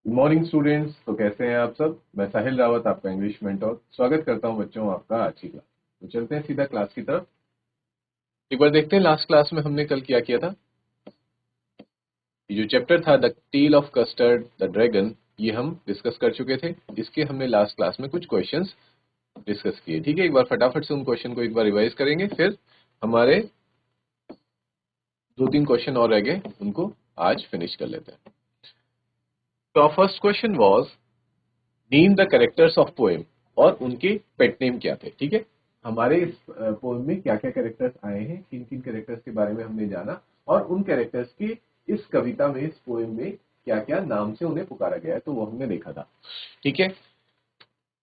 Good morning students. तो कैसे हैं आप सब। मैं साहिल रावत, आपका इंग्लिश मेंटोर, स्वागत करता हूं बच्चों आपका आज की क्लास। तो चलते हैं सीधा क्लास की तरफ। एक बार देखते हैं लास्ट क्लास में हमने कल क्या किया था। ये जो चैप्टर था the tale of Custard the dragon, ये हम डिस्कस कर चुके थे। इसके हमने लास्ट क्लास में कुछ क्वेश्चंस डिस्कस किए। ठीक है, एक बार फटाफट से उन क्वेश्चन को एक बार रिवाइज करेंगे, फिर हमारे 2-3 क्वेश्चन और रह गए, उनको आज फिनिश कर लेते हैं। तो first question was name the characters of poem, और उनके पेट नेम क्या थे। ठीक है, हमारे इस पोएम में क्या क्या कैरेक्टर्स आए हैं, किन किन कैरेक्टर्स के बारे में हमने जाना, और उन कैरेक्टर्स के इस कविता में, इस पोएम में क्या क्या नाम से उन्हें पुकारा गया है, तो वो हमने देखा था। ठीक है,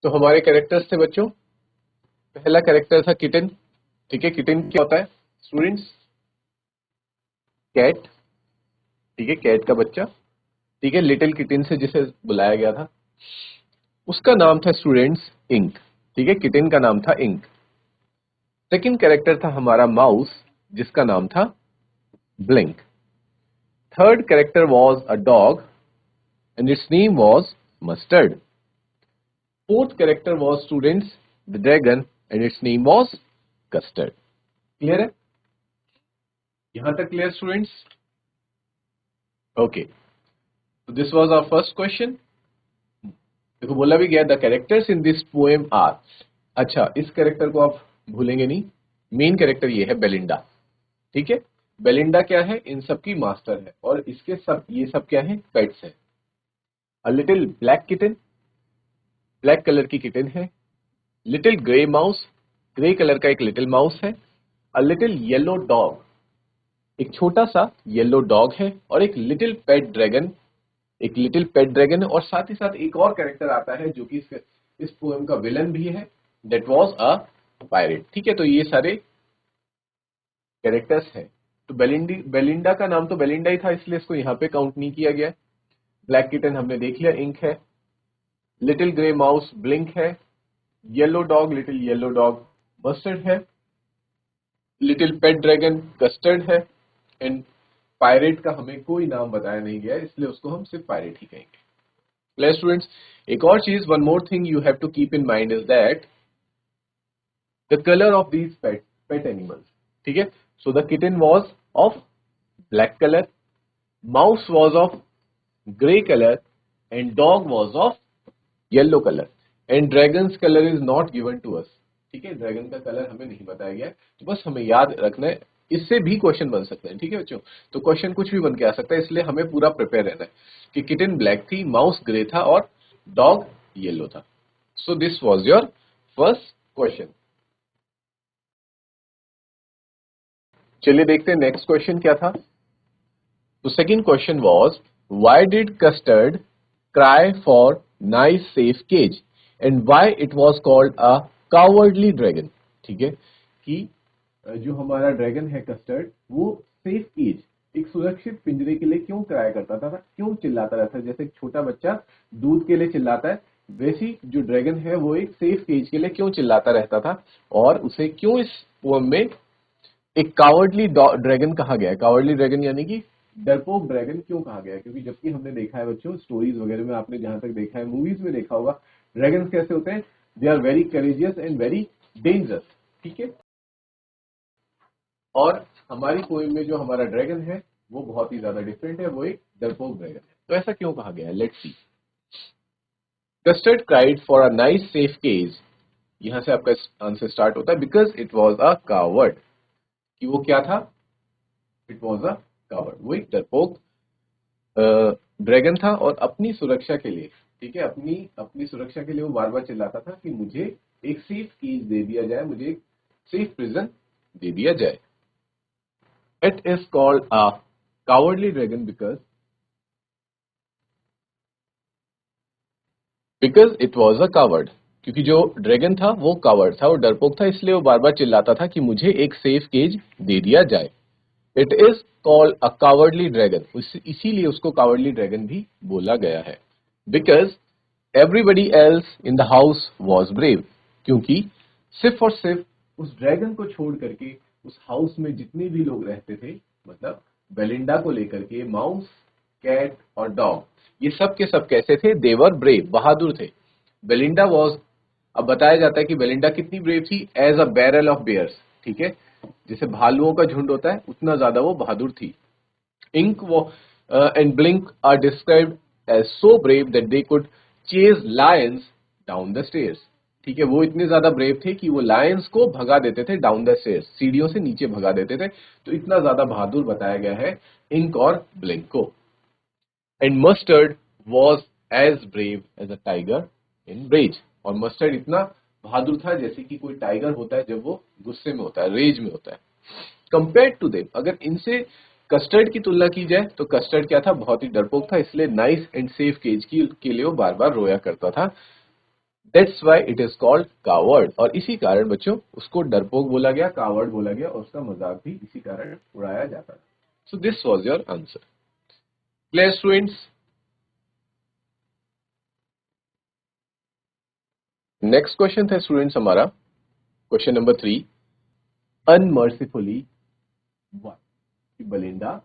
तो हमारे कैरेक्टर्स थे बच्चों, पहला कैरेक्टर था किटन। ठीक है, किटन क्या होता है स्टूडेंट्स? कैट। ठीक है, कैट का बच्चा। ठीक है, लिटिल किटन से जिसे बुलाया गया था, उसका नाम था स्टूडेंट्स इंक। ठीक है, किटन का नाम था इंक। सेकंड कैरेक्टर था हमारा माउस, जिसका नाम था Blink. Third character was a dog and its name was Mustard. Fourth character was students the dragon and its name was Custard. Clear है? यहां तक क्लियर स्टूडेंट्स? ओके, तो this was our first question. देखो बोला भी गया the characters in this poem are. अच्छा, इस कैरेक्टर को आप भूलेंगे नहीं, मेन कैरेक्टर ये है बेलिंडा। ठीक है, बेलिंडा क्या है? इन सब की मास्टर है, और इसके सब, ये सब क्या है? पेट्स है। A little black kitten, black colour की किटन है। Little grey mouse, grey colour का एक लिटिल माउस है। अ लिटिल येलो डॉग, एक छोटा सा येलो डॉग है। और एक लिटिल पेट ड्रैगन, एक लिटिल पेट ड्रैगन है। और साथ ही साथ एक और कैरेक्टर आता है जो कि इस पोएम का विलन भी है, दैट वाज अ पायरेट। ठीक है, तो ये सारे कैरेक्टर्स हैं। तो बेलिंडा का नाम तो बेलिंडा ही था, इसलिए इसको यहाँ पे काउंट नहीं किया गया। ब्लैक किटन हमने देख लिया, इंक है। लिटिल ग्रे माउस ब्लिंक है। Yellow dog, little yellow dog mustard है। लिटिल पेट ड्रैगन कस्टर्ड है। एंड पायरेट का हमें कोई नाम बताया नहीं गया, इसलिए उसको हम सिर्फ पायरेट ही कहेंगे। Clear students? एक और चीज, one more thing you have to keep in mind is that the colour of these pet animals. ठीक है, so the kitten was of black colour, mouse was of grey colour, and dog was of yellow colour. And dragon's colour is not given to us. ठीक है, dragon का colour हमें नहीं बताया गया है, तो बस हमें याद रखना है। इससे भी क्वेश्चन बन सकते हैं। ठीक है बच्चों, तो क्वेश्चन कुछ भी बन के आ सकता है, इसलिए हमें पूरा प्रिपेयर रहना है कि किटन ब्लैक थी, माउस ग्रे था, और डॉग येलो था। So this was your first question. चलिए देखते हैं नेक्स्ट क्वेश्चन क्या था। तो second question was why did Custard cry for nice safe cage and why it was called a cowardly dragon. ठीक है, कि जो हमारा ड्रैगन है कस्टर्ड, वो सेफ केज, एक सुरक्षित पिंजरे के लिए क्यों क्राई करता था, क्यों चिल्लाता रहता है। जैसे एक छोटा बच्चा दूध के लिए चिल्लाता है, वैसी जो ड्रैगन है वो एक सेफ केज के लिए क्यों चिल्लाता रहता था, और उसे क्यों इस पोएम में एक कावर्डली ड्रैगन कहा गया है। कावर्डली ड्रैगन यानी कि डरपोक ड्रैगन क्यों कहा गया है? क्योंकि जबकि हमने देखा है बच्चों, स्टोरीज वगैरह में आपने जहां तक देखा है, मूवीज में देखा होगा, ड्रैगन्स कैसे होते हैं? They are very courageous and very dangerous. ठीक है, और हमारी पोएम में जो हमारा ड्रैगन है वो बहुत ही ज्यादा डिफरेंट है, वो एक डरपोक ड्रैगन है। तो ऐसा क्यों कहा गया है? Let's see. Custard cried for a nice safe cage, यहां से आपका आंसर स्टार्ट होता है, because it was a coward. कि वो क्या था? इट वॉज अ कावर्ड, वो एक डरपोक ड्रैगन था, और अपनी सुरक्षा के लिए, ठीक है, अपनी अपनी सुरक्षा के लिए वो बार बार चिल्लाता था कि मुझे एक सेफ कीज दे दिया जाए, मुझे एक सेफ प्रिजन दे दिया जाए। It is called a cowardly dragon because it was a coward, क्योंकि जो ड्रैगन था वो कावर्ड था, वो डरपोक था, इसलिए वो बार बार चिल्लाता था कि मुझे एक सेफ केज दे दिया जाए। It is called a cowardly dragon, इसीलिए उसको कावर्डली ड्रैगन भी बोला गया है। Because everybody else in the house was brave, क्योंकि सिर्फ और सिर्फ उस ड्रैगन को छोड़ करके उस हाउस में जितने भी लोग रहते थे, मतलब बेलिंडा को लेकर के, माउस कैट और डॉग, ये सब के सब कैसे थे? दे वर ब्रेव, बहादुर थे। बेलिंडा वॉज, अब बताया जाता है कि बेलिंडा कितनी ब्रेव थी? As a barrel of bears, ठीक है, जैसे भालुओं का झुंड होता है उतना ज्यादा वो बहादुर थी। Ink and Blink are described as so brave that they could chase lions down the stairs, ठीक है, वो इतने ज्यादा ब्रेव थे कि वो लायंस को भगा देते थे डाउन द स्टेयर्स, सीढ़ियों से नीचे भगा देते थे। तो इतना ज्यादा बहादुर बताया गया है इंक और ब्लिंक को। And Mustard was as brave as a tiger in rage, और मस्टर्ड इतना बहादुर था जैसे कि कोई टाइगर होता है जब वो गुस्से में होता है, रेज में होता है। कंपेयर टू देम, अगर इनसे कस्टर्ड की तुलना की जाए तो कस्टर्ड क्या था? बहुत ही डरपोक था, इसलिए नाइस एंड सेफ केज के लिए वो बार बार रोया करता था। That's why it is called coward, और इसी कारण बच्चों उसको डरपोक बोला गया, कावर्ड बोला गया, और उसका मजाक भी इसी कारण उड़ाया जाता था। So this was your answer. Clear students? Next question था स्टूडेंट्स हमारा, क्वेश्चन नंबर 3, अनमर्सीफुली वन, कि बेलिंडा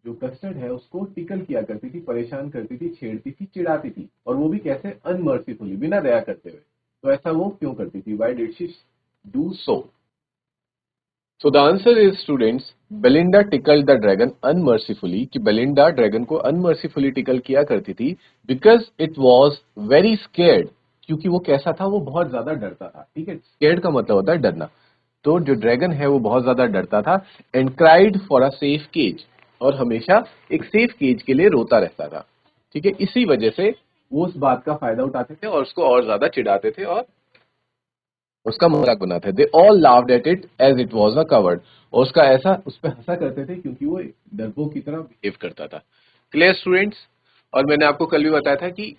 जो कस्टर्ड है उसको टिकल किया करती थी, परेशान करती थी, छेड़ती थी, चिढ़ाती थी, और वो भी कैसे? अनमर्सीफुली, बिना दया करते हुए। तो ऐसा वो क्यों करती थी? Why did she do so? So the answer is students, Belinda tickled the dragon unmercifully, कि बेलिंडा ड्रैगन को अनमर्सीफुली टिकल किया करती थी, because it was very scared, क्योंकि वो कैसा था? वो बहुत ज्यादा डरता था, ठीक है, स्केर्ड का मतलब होता है डरना। तो जो ड्रैगन है वो बहुत ज्यादा डरता था, and cried for a safe cage, और हमेशा एक सेफ केज के लिए रोता रहता था, ठीक है, इसी वजह से वो उस बात का फायदा उठाते थे और उसको और ज्यादा चिढ़ाते थे और उसका मजाक बनाते थे। They all laughed at it as it was a coward, और उसका ऐसा उस पर हंसा करते थे क्योंकि वो एक डरपोक की तरह बिहेव करता था। Clear students? और मैंने आपको कल भी बताया था कि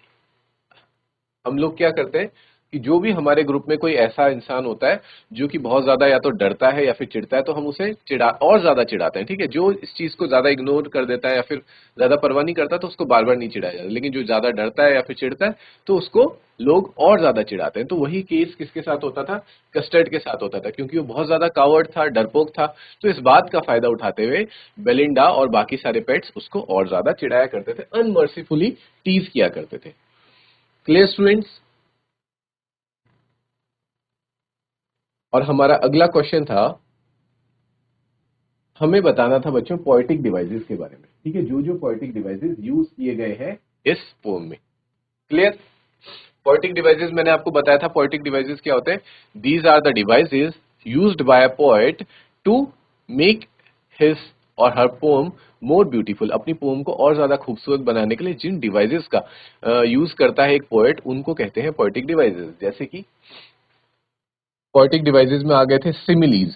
हम लोग क्या करते हैं कि जो भी हमारे ग्रुप में कोई ऐसा इंसान होता है जो कि बहुत ज्यादा या तो डरता है या फिर चिढ़ता है, तो हम उसे चिढ़ा और ज्यादा चिढ़ाते हैं, ठीक है। जो इस चीज को ज्यादा इग्नोर कर देता है या फिर ज्यादा परवाह नहीं करता तो उसको बार बार नहीं चिढ़ाया जाता, लेकिन जो ज्यादा डरता है या फिर चिढ़ता है तो उसको लोग और ज्यादा चिढ़ाते हैं। तो वही केस किसके साथ होता था? कस्टर्ड के साथ होता था, क्योंकि वो बहुत ज्यादा कावर्ड था, डरपोक था। तो इस बात का फायदा उठाते हुए बेलिंडा और बाकी सारे पेट्स उसको और ज्यादा चिढ़ाया करते थे, अनमर्सीफुली टीज किया करते थे। Clear students? और हमारा अगला क्वेश्चन था, हमें बताना था बच्चों पोएटिक डिवाइसेस के बारे में, ठीक है, जो जो पोएटिक डिवाइसेस यूज किए गए हैं इस पोम में। क्लियर? पोएटिक डिवाइसेस मैंने आपको बताया था, पोएटिक डिवाइसेस क्या होते हैं? These are the devices used by a poet to make his or her poem more beautiful, अपनी पोम को और ज्यादा खूबसूरत बनाने के लिए जिन डिवाइसेस का यूज करता है एक पोएट, उनको कहते हैं पोएटिक डिवाइसेस। जैसे कि पोएटिक डिवाइसेस में आ गए थे सिमिलीज।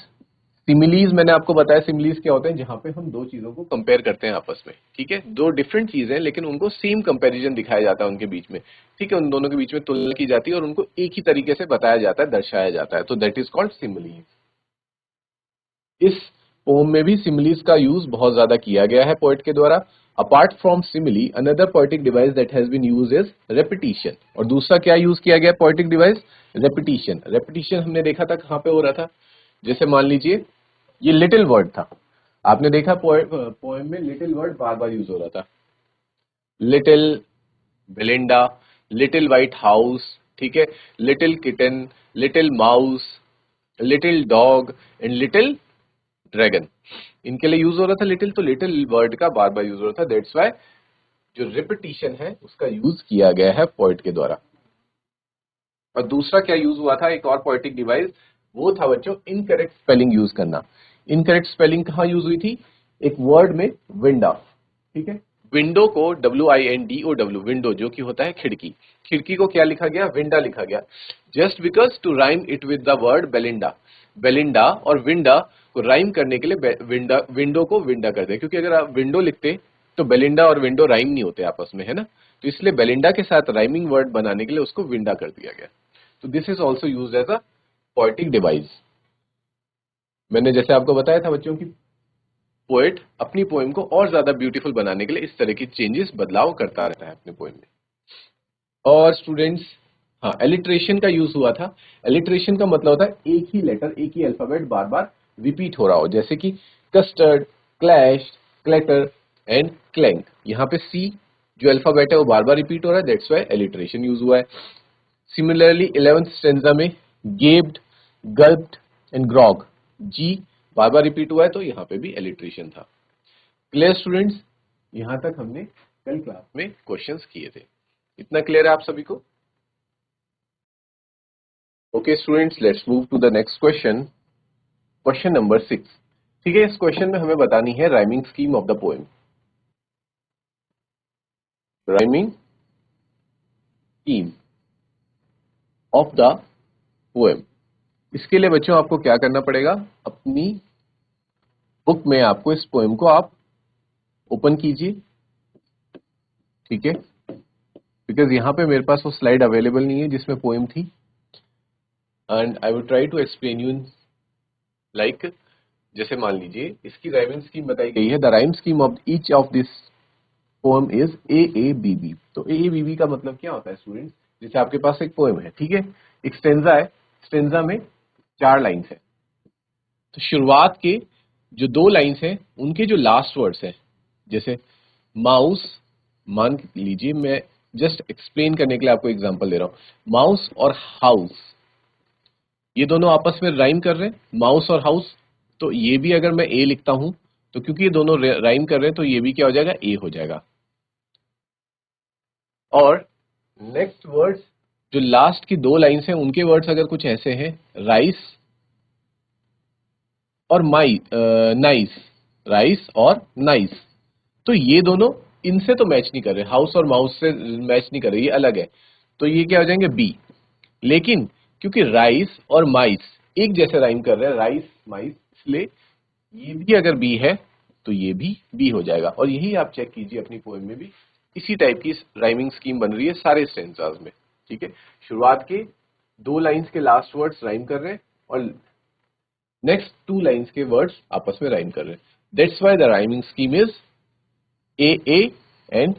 सिमिलीज मैंने आपको बताया, सिमिलीज क्या होते हैं? जहां पे हम दो चीजों को कंपेयर करते हैं आपस में, ठीक है, दो डिफरेंट चीजें लेकिन उनको सेम कंपैरिजन दिखाया जाता है उनके बीच में, ठीक है, उन दोनों के बीच में तुलना की जाती है और उनको एक ही तरीके से बताया जाता है, दर्शाया जाता है, तो दैट इज कॉल्ड सिमिलीज। इस पोम में भी सिमिलीज का यूज बहुत ज्यादा किया गया है पोएट के द्वारा। Apart from simile, another poetic device that has been used is repetition, और दूसरा क्या यूज किया गया पोएटिक डिवाइस? रेपिटिशन। रेपिटिशन हमने देखा था कहां पे हो रहा था? जैसे मान लीजिए ये लिटिल वर्ड था, आपने देखा पोएम में लिटिल वर्ड बार बार यूज हो रहा था, little Belinda, little white house, ठीक है, little kitten, little mouse, little dog and little dragon, इनके लिए यूज हो रहा था लिटिल, तो लिटिल वर्ड का बार बार यूज हो रहा था, दैट्स वाई जो रिपीटिशन है उसका यूज किया गया है पोएट के द्वारा। और दूसरा क्या यूज हुआ था, एक और पोएटिक डिवाइस, वो था बच्चों इनकरेक्ट स्पेलिंग यूज करना। इनकरेक्ट स्पेलिंग कहां यूज हुई थी? एक वर्ड में, विंडो, ठीक है, विंडो को WINDO, विंडो जो कि होता है खिड़की, खिड़की को क्या लिखा गया? विंडा लिखा गया, just because to rhyme it with the word Belinda. Belinda और विंडा को राइम करने के लिए विंडा, विंडो को विंडा कर दिया, क्योंकि अगर आप विंडो लिखते तो बेलिंडा और विंडो राइम नहीं होते आपस में, है ना, तो इसलिए बेलिंडा के साथ राइमिंग वर्ड बनाने के लिए उसको विंडा कर दिया गया। तो this is also use as a poetic device. मैंने जैसे आपको बताया था बच्चों की पोएट अपनी पोएम को और ज्यादा ब्यूटीफुल बनाने के लिए इस तरह की चेंजेस, बदलाव करता रहता है अपने पोएम में। और स्टूडेंट्स, हाँ, एलिट्रेशन का यूज हुआ था। एलिट्रेशन का मतलब होता है एक ही लेटर, एक ही अल्फाबेट बार बार रिपीट हो रहा हो, जैसे कि custard, clash, clatter, and clank. यहाँ पे सी जो अल्फाबेट है वो बार बार रिपीट हो रहा है, दैट्स वाई एलिट्रेशन यूज हुआ है। सिमिलरली 11th स्टेंजा में gaped, gulped and grog, G बार बार रिपीट हुआ है तो यहाँ पे भी एलिट्रेशन था। क्लियर स्टूडेंट्स, यहां तक हमने कल क्लास में क्वेश्चंस किए थे। इतना क्लियर है आप सभी को? Okay students, let's move to the next question, question number 6। ठीक है, इस क्वेश्चन में हमें बतानी है rhyming scheme of the poem. Rhyming scheme of the poem. इसके लिए बच्चों आपको क्या करना पड़ेगा, अपनी बुक में आपको इस पोएम को आप ओपन कीजिए। ठीक है, बिकॉज यहां पे मेरे पास वो स्लाइड अवेलेबल नहीं है जिसमें पोएम थी, and I will try to explain you in like, जैसे मान लीजिए इसकी राइमिंग स्कीम बताई गई है, the rhyme scheme of each of this poem is A A B B. तो ए ए बी बी का मतलब क्या होता है स्टूडेंट्स, जैसे आपके पास एक पोएम है, ठीक है, एक स्टेंजा है, स्टेंजा में 4 लाइन्स है, तो शुरुआत के जो 2 लाइन्स हैं उनके जो लास्ट वर्ड्स हैं, जैसे माउस, मान लीजिए मैं जस्ट एक्सप्लेन करने के लिए आपको एग्जांपल दे रहा हूं, माउस और हाउस ये दोनों आपस में राइम कर रहे हैं, माउस और हाउस, तो ये भी अगर मैं ए लिखता हूं तो क्योंकि ये दोनों राइम कर रहे हैं तो ये भी क्या हो जाएगा, ए हो जाएगा। और नेक्स्ट वर्ड्स जो लास्ट की 2 लाइन्स हैं उनके वर्ड्स अगर कुछ ऐसे हैं, राइस और नाइस, राइस और नाइस, तो ये दोनों इनसे तो मैच नहीं कर रहे, हाउस और माउस से मैच नहीं कर रहे, ये अलग है, तो ये क्या हो जाएंगे, बी। लेकिन क्योंकि राइस और माइस एक जैसे राइम कर रहे हैं, राइस माइस, इसलिए ये भी अगर बी है तो ये भी बी हो जाएगा। और यही आप चेक कीजिए अपनी पोएम में भी इसी टाइप की राइमिंग स्कीम बन रही है सारे स्टेंजास में। ठीक है, शुरुआत के 2 लाइंस के लास्ट वर्ड्स राइम कर रहे हैं और नेक्स्ट 2 लाइंस के वर्ड्स आपस में राइम कर रहे हैं, that's why the rhyming scheme is A A and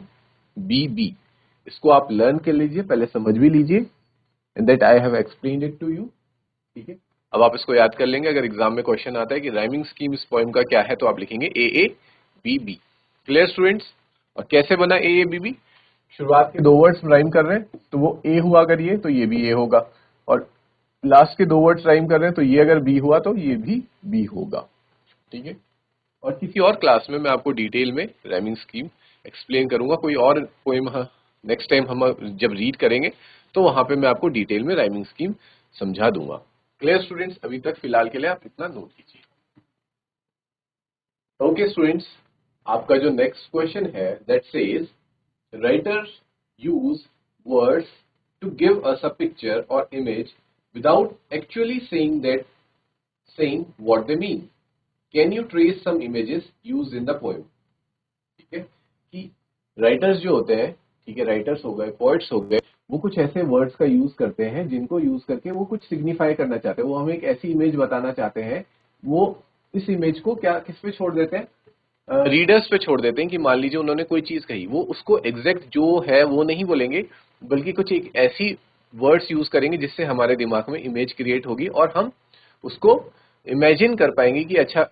B B. इसको आप लर्न कर लीजिए, पहले समझ भी लीजिए, and that I have explained it to you. ठीक है, अब आप इसको याद कर लेंगे, अगर एग्जाम में क्वेश्चन आता है कि राइमिंग स्कीम इस पोएम का क्या है तो आप लिखेंगे A A B B. Clear students? और कैसे बना ए ए बी बी, शुरुआत के 2 वर्ड्स राइम कर रहे हैं तो वो ए हुआ, अगर ये तो ये भी ए होगा, और लास्ट के 2 वर्ड्स राइम कर रहे हैं तो ये अगर बी हुआ तो ये भी बी होगा। ठीक है, और किसी और क्लास में मैं आपको डिटेल में राइमिंग स्कीम एक्सप्लेन करूंगा, कोई और पोएम नेक्स्ट टाइम हम जब रीड करेंगे तो वहां पे मैं आपको डिटेल में राइमिंग स्कीम समझा दूंगा। Clear students? अभी तक फिलहाल के लिए आप इतना नोट कीजिए। ओके स्टूडेंट्स, आपका जो नेक्स्ट क्वेश्चन है that says writers use words to give us a picture और image without actually saying what they mean. Can you trace some images used in the poem? ठीक है, कि writers जो होते हैं, ठीक है, राइटर्स हो गए, पोएट्स हो गए, वो कुछ ऐसे वर्ड्स का यूज करते हैं जिनको यूज करके वो कुछ सिग्निफाई करना चाहते हैं, वो हमें एक ऐसी इमेज बताना चाहते हैं, वो इस इमेज को क्या किस पे छोड़ देते हैं, रीडर्स पे छोड़ देते हैं, कि मान लीजिए उन्होंने कोई चीज कही, वो उसको एग्जैक्ट जो है वो नहीं बोलेंगे, बल्कि कुछ एक ऐसी वर्ड्स यूज करेंगे जिससे हमारे दिमाग में इमेज क्रिएट होगी और हम उसको इमेजिन कर पाएंगे कि अच्छा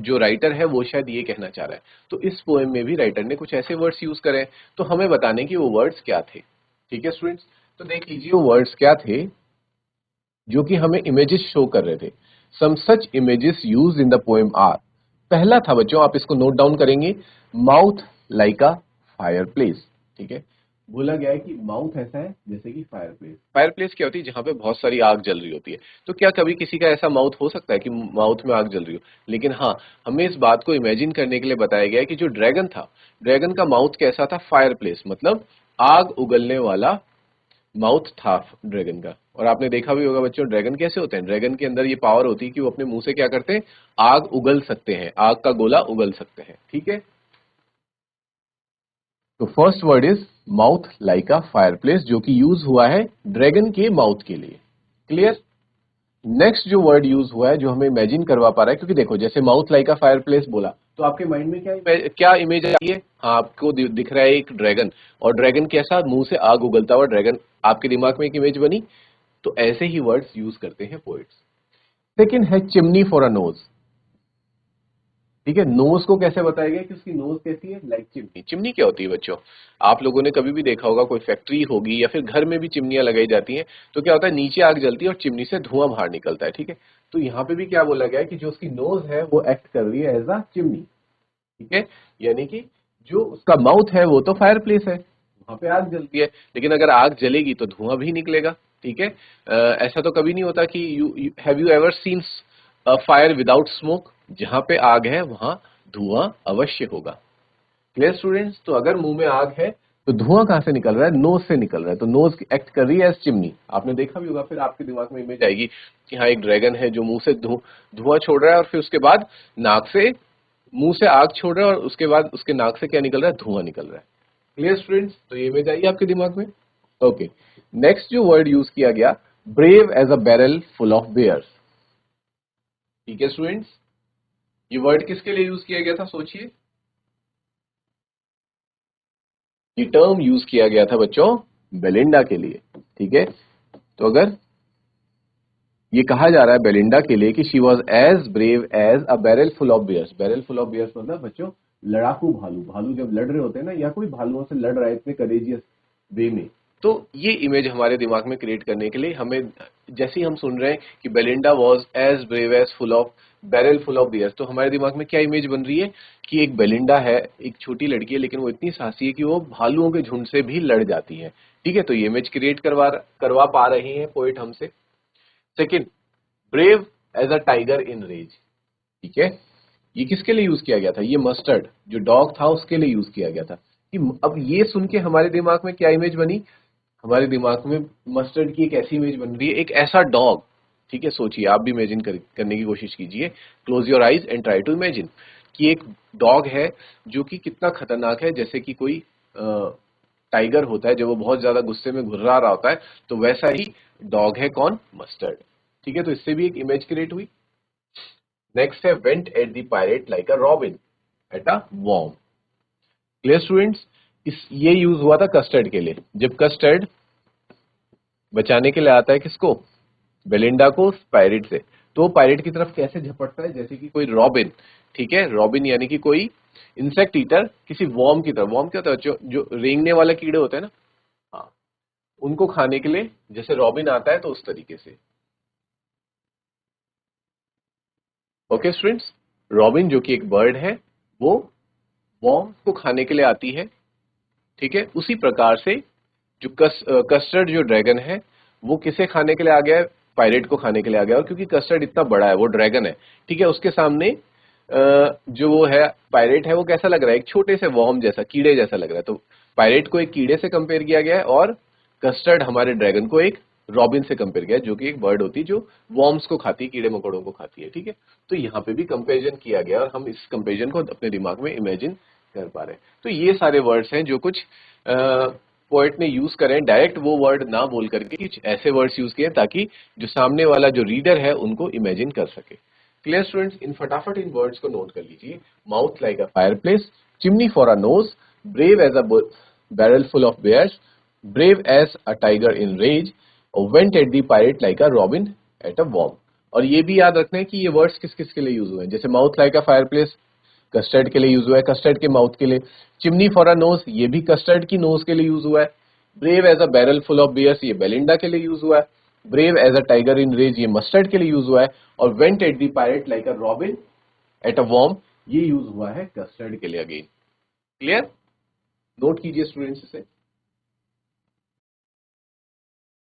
जो राइटर है वो शायद ये कहना चाह रहा है। तो इस पोएम में भी राइटर ने कुछ ऐसे वर्ड्स यूज करे, तो हमें बताने कि वो वर्ड्स क्या थे। ठीक है स्टूडेंट्स, तो देख लीजिए वो वर्ड्स क्या थे जो कि हमें इमेजेस शो कर रहे थे। Some such images used in the poem are, पहला था बच्चों, आप इसको नोट डाउन करेंगे, mouth like a fireplace. ठीक है, बोला गया है कि माउथ ऐसा है जैसे कि फायर प्लेस। फायर प्लेस क्या होती है, जहां पे बहुत सारी आग जल रही होती है। तो क्या कभी किसी का ऐसा माउथ हो सकता है कि माउथ में आग जल रही हो? लेकिन हाँ, हमें इस बात को इमेजिन करने के लिए बताया गया है कि जो ड्रैगन था, ड्रैगन का माउथ कैसा था, फायर प्लेस, मतलब आग उगलने वाला माउथ था ड्रैगन का। और आपने देखा भी होगा बच्चों, ड्रैगन कैसे होते हैं, ड्रैगन के अंदर ये पावर होती है कि वो अपने मुंह से क्या करते हैं, आग उगल सकते हैं, आग का गोला उगल सकते हैं। ठीक है, तो first word is mouth like a fireplace, जो कि यूज हुआ है ड्रैगन के माउथ के लिए। क्लियर? नेक्स्ट जो वर्ड यूज हुआ है जो हमें इमेजिन करवा पा रहा है, क्योंकि देखो जैसे माउथ लाइक अ फायरप्लेस बोला तो आपके माइंड में क्या इमेज आई है, हाँ आपको दिख रहा है एक ड्रैगन, और ड्रैगन कैसा, मुंह से आग उगलता हुआ ड्रैगन, आपके दिमाग में एक इमेज बनी। तो ऐसे ही वर्ड्स यूज करते हैं पोएट्स। सेकंड है चिमनी फॉर अ नोज। ठीक है, नोज को कैसे बताया गया कि उसकी नोज कैसी है, लाइक चिमनी। चिमनी क्या होती है बच्चों, आप लोगों ने कभी भी देखा होगा, कोई फैक्ट्री होगी या फिर घर में भी चिमनियां लगाई जाती हैं, तो क्या होता है, नीचे आग जलती है और चिमनी से धुआं बाहर निकलता है। ठीक है, तो यहाँ पे भी क्या बोला गया है कि जो उसकी नोज है वो एक्ट कर रही है एज अ चिमनी। ठीक है, यानी कि जो उसका माउथ है वो तो फायर प्लेस है, वहां पे आग जलती है, लेकिन अगर आग जलेगी तो धुआं भी निकलेगा। ठीक है, ऐसा तो कभी नहीं होता कि you have you ever seen fire without smoke, जहां पे आग है वहां धुआं अवश्य होगा। क्लियर स्टूडेंट्स, तो अगर मुंह में आग है तो धुआं कहां से निकल रहा है, नोज से निकल रहा है, तो नोज एक्ट कर रही है एज चिमनी। आपने देखा भी होगा, फिर आपके दिमाग में इमेज आएगी कि हाँ एक ड्रैगन है जो मुंह से धुआं छोड़ रहा है और फिर उसके बाद नाक से, मुंह से आग छोड़ रहा है और उसके बाद उसके नाक से क्या निकल रहा है, धुआं निकल रहा है। क्लियर स्टूडेंट्स, तो ये इमेज आई आपके दिमाग में। ओके, नेक्स्ट जो वर्ड यूज किया गया, brave as a barrel full of bears. ठीक है स्टूडेंट्स, ये वर्ड किसके लिए यूज किया गया था, सोचिए। ये टर्म यूज किया गया था बच्चों बेलिंडा के लिए। ठीक है, तो अगर ये कहा जा रहा है बेलिंडा के लिए कि she was as brave as a barrel full of bears. Barrel full of bears मतलब बच्चों लड़ाकू भालू। भालू जब लड़ रहे होते हैं ना, या कोई भालुओं से लड़ रहा है इतने करेजियस वे में, तो ये इमेज हमारे दिमाग में क्रिएट करने के लिए हमें, जैसे ही हम सुन रहे हैं कि Belinda was as brave as full of barrel full of bears, तो हमारे दिमाग में क्या इमेज बन रही है कि एक बेलिंडा है, एक छोटी लड़की है, लेकिन वो इतनी साहसी है कि वो भालुओं के झुंड से भी लड़ जाती है। ठीक है, तो ये इमेज क्रिएट करवा पा रही है पोएट हमसे। Second, brave as a tiger in rage. ठीक है, ये किसके लिए यूज किया गया था, ये मस्टर्ड जो डॉग था उसके लिए यूज किया गया था। कि अब ये सुन के हमारे दिमाग में क्या इमेज बनी, हमारे दिमाग में मस्टर्ड की एक ऐसी इमेज बन रही है, एक ऐसा डॉग। ठीक है, सोचिए, आप भी इमेजिन करने की कोशिश कीजिए, close your eyes and try to imagine कि एक डॉग है जो कि कितना खतरनाक है, जैसे कि कोई टाइगर होता है जब वो बहुत ज्यादा गुस्से में घुर्रा रहा होता है, तो वैसा ही डॉग है कौन, मस्टर्ड। ठीक है, तो इससे भी एक इमेज क्रिएट हुई। नेक्स्ट है went at the pirate like a robin at a worm. Clear students, इस ये यूज हुआ था कस्टर्ड के लिए, जब कस्टर्ड बचाने के लिए आता है किसको, बेलिंडा को पायरेट से, तो पायरेट की तरफ कैसे झपटता है, जैसे कि कोई रॉबिन। ठीक है, रॉबिन यानी कि कोई इंसेक्ट ईटर किसी वॉर्म की तरफ। वॉर्म क्या होता है, जो रेंगने वाले कीड़े होते हैं ना, हाँ, उनको खाने के लिए जैसे रॉबिन आता है, तो उस तरीके से। ओके स्टूडेंट्स, रॉबिन जो कि एक बर्ड है, वो वॉर्म को खाने के लिए आती है। ठीक है, उसी प्रकार से जो कस्टर्ड जो ड्रैगन है, वो किसे खाने के लिए आ गया है, पायरेट को खाने के लिए आ गया है। और क्योंकि कस्टर्ड इतना बड़ा है, वो ड्रैगन है, ठीक है, उसके सामने जो वो है पायरेट है, वो कैसा लग रहा है, एक छोटे से वॉर्म जैसा, कीड़े जैसा लग रहा है। तो पायरेट को एक कीड़े से कंपेयर किया गया है और कस्टर्ड हमारे ड्रैगन को एक रॉबिन से कंपेयर किया है, जो कि एक बर्ड होती है जो वॉर्म्स को खाती है, कीड़े मकोड़ों को खाती है। ठीक है, तो यहाँ पे भी कंपेरिजन किया गया और हम इस कंपेरिजन को अपने दिमाग में इमेजिन कर पा रहे हैं। तो ये सारे वर्ड्स हैं जो कुछ पोएट ने यूज करें, डायरेक्ट वो वर्ड ना बोल करके कुछ ऐसे वर्ड्स यूज किए ताकि जो सामने वाला जो रीडर है उनको इमेजिन कर सके। क्लियर स्टूडेंट्स, इन फटाफट इन वर्ड्स को नोट कर लीजिए। Mouth like a fireplace, chimney for a nose, brave as a barrel full of bears, brave as a tiger in rage, went at the pirate like a robin at a worm. और ये भी याद रखना है कि ये words किस किस के लिए यूज हुए हैं। जैसे mouth like a fireplace custard के लिए यूज हुआ है, कस्टर्ड के माउथ के लिए। चिमनी फॉर अ नोज, ये भी कस्टर्ड की नोज के लिए यूज हुआ है। Brave as a barrel full of bears, ये बेलिंडा के लिए यूज हुआ है। Brave as a tiger in rage, ये मस्टर्ड के लिए यूज हुआ है। और went at the pirate like a robin at a worm, ये यूज हुआ है कस्टर्ड के लिए अगेन। क्लियर, नोट कीजिए स्टूडेंट्स इसे।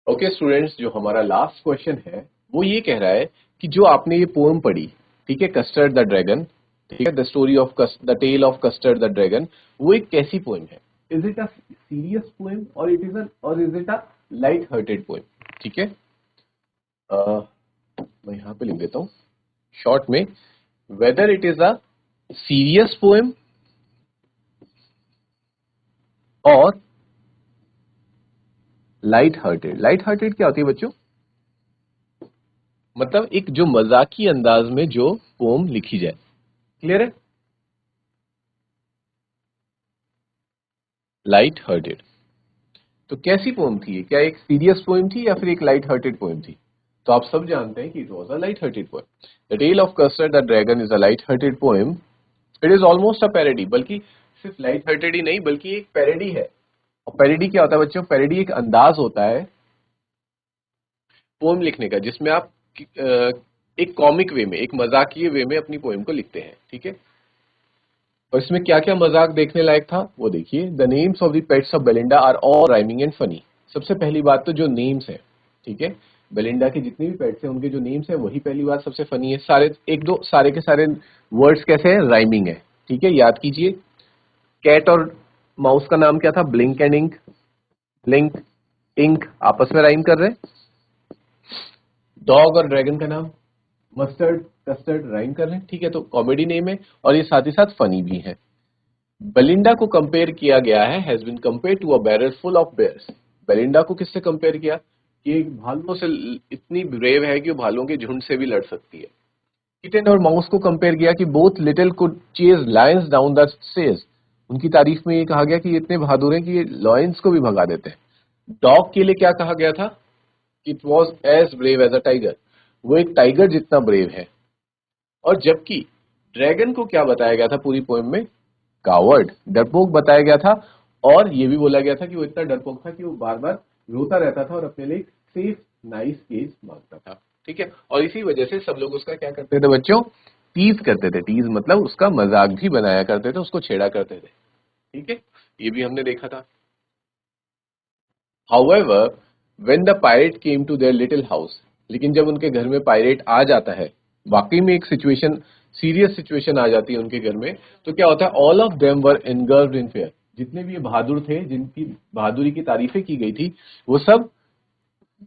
ओके स्टूडेंट्स, जो हमारा लास्ट क्वेश्चन है वो ये कह रहा है कि जो आपने ये पोएम पढ़ी, ठीक है, कस्टर्ड द ड्रैगन, ठीक है, the story of the tale of Custard the dragon, वो एक कैसी पोएम है। Is it a serious poem और is it a light hearted poem. ठीक है, मैं यहां पे लिख देता हूं शॉर्ट में, whether it is a serious poem और लाइट हार्टेड। लाइट हार्टेड क्या होती है बच्चों, मतलब एक जो मजाकी अंदाज में जो पोम लिखी जाए। क्लियर है, लाइट हार्टेड। तो कैसी पोम थी ये, क्या एक सीरियस पोएम थी या फिर एक लाइट हार्टेड पोएम थी। तो आप सब जानते हैं कि it was a light hearted poem. The tale of Custard the dragon is a light hearted poem it is almost a parody, बल्कि सिर्फ लाइट हार्टेड ही नहीं बल्कि एक पैरोडी है। और पैरोडी क्या होता है बच्चों? पैरोडी एक अंदाज होता है पोएम लिखने का जिसमें आप एक कॉमिक वे में, एक मजाकिये वे में अपनी पोएम को लिखते हैं, ठीक है। और इसमें क्या क्या मजाक देखने लायक था वो देखिए। The names of the pets of Belinda are all rhyming and funny. सबसे पहली बात तो जो नेम्स है, ठीक है, बेलिंडा के जितने भी पेट्स हैं उनके जो नेम्स है वही पहली बात सबसे फनी है। सारे एक दो सारे के सारे वर्ड्स कैसे हैं? राइमिंग है, ठीक है, याद कीजिए। कैट और माउस का नाम क्या था? Blink and Ink. Blink, Ink आपस में राइम कर रहे हैं। डॉग और ड्रैगन का नाम मस्टर्ड, कस्टर्ड राइम कर रहे हैं, ठीक है, तो कॉमेडी नेम है और ये साथ ही साथ फनी भी है। बेलिंडा को कंपेयर किया गया है, has been compared to a barrel full of bears. Belinda को किससे कंपेयर किया? कि एक भालुओं से इतनी ब्रेव है कि वो भालुओं के झुंड से भी लड़ सकती है। किटन और माउस को कंपेयर किया कि both little could chase lions down the stage. उनकी तारीफ में ये कहा गया कि ये इतने बहादुर हैं कि ये लॉयंस को भी भगा देते हैं। डॉग के लिए क्या कहा गया था? It was as brave as a tiger. वो एक टाइगर जितना ब्रेव है। और जबकि ड्रैगन को क्या बताया गया था पूरी पोएम में? कावर्ड, डरपोक बताया गया था। और ये भी बोला गया था कि वो इतना डरपोक था कि वो बार बार रोता रहता था और अपने लिए सेफ नाइस केस मांगता था, ठीक है। और इसी वजह से सब लोग उसका क्या करते थे बच्चों? टीज करते थे। टीज मतलब उसका मजाक भी बनाया करते थे, उसको छेड़ा करते थे, ठीक है। ये भी हमने देखा था। However when the pirate came to their little house, लेकिन जब उनके घर में पायरेट आ जाता है, वाकई में एक सिचुएशन, सीरियस सिचुएशन आ जाती है उनके घर में, तो क्या होता है? All of them were engulfed in fair. जितने भी ये बहादुर थे, जिनकी बहादुरी की तारीफें की गई थी, वो सब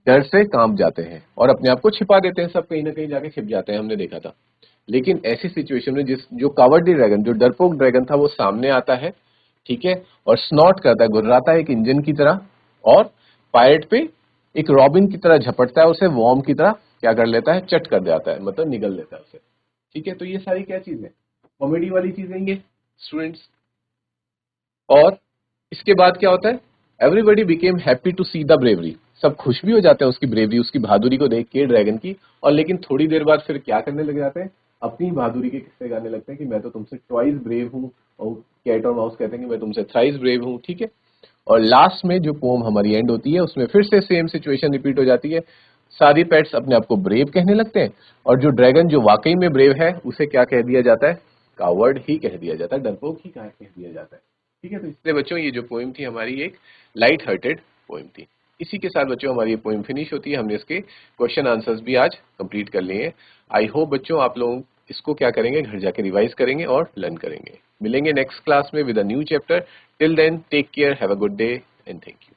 डर से कांप जाते हैं और अपने आप को छिपा देते हैं। सब कहीं ना कहीं जाके छिप जाते हैं, हमने देखा था। लेकिन ऐसी सिचुएशन में जिस जो कावर्डी ड्रैगन, जो डरपोक ड्रैगन था, वो सामने आता है, ठीक है, और स्नॉट करता है, गुर्राता है एक इंजन की तरह, और पायरेट पे एक रॉबिन की तरह झपटता है, उसे वॉर्म की तरह क्या कर लेता है? चट कर जाता है, मतलब निगल लेता है उसे, ठीक है। तो ये सारी क्या चीजें? कॉमेडी वाली चीजें ये स्टूडेंट्स। और इसके बाद क्या होता है? Everybody became happy to see the bravery. सब खुश भी हो जाते हैं उसकी ब्रेवरी, उसकी बहादुरी को देख के ड्रैगन की। और लेकिन थोड़ी देर बाद फिर क्या करने लग जाते हैं? अपनी बहादुरी के किस्से गाने लगते हैं कि मैं तो तुमसे ट्वाइस ब्रेव हूँ। और कैट और माउस कहते हैं कि मैं तुमसे थ्राइस ब्रेव हूँ, ठीक है। और लास्ट में जो पोम हमारी एंड होती है उसमें फिर से सेम सिचुएशन रिपीट हो जाती है। सारी पेट्स अपने आप को ब्रेव कहने लगते हैं और जो ड्रैगन जो वाकई में ब्रेव है उसे क्या कह दिया जाता है? कावर्ड ही कह दिया जाता है, डरपोक ही कह दिया जाता है, ठीक है। तो इसलिए बच्चों ये जो पोएम थी हमारी एक लाइट हार्टेड पोएम थी। इसी के साथ बच्चों हमारी ये पोएम फिनिश होती है। हमने इसके क्वेश्चन आंसर्स भी आज कंप्लीट कर लिए हैं। आई होप बच्चों आप लोग इसको क्या करेंगे? घर जाके रिवाइज करेंगे और लर्न करेंगे। मिलेंगे नेक्स्ट क्लास में with a new chapter. Till then take care, have a good day and thank you.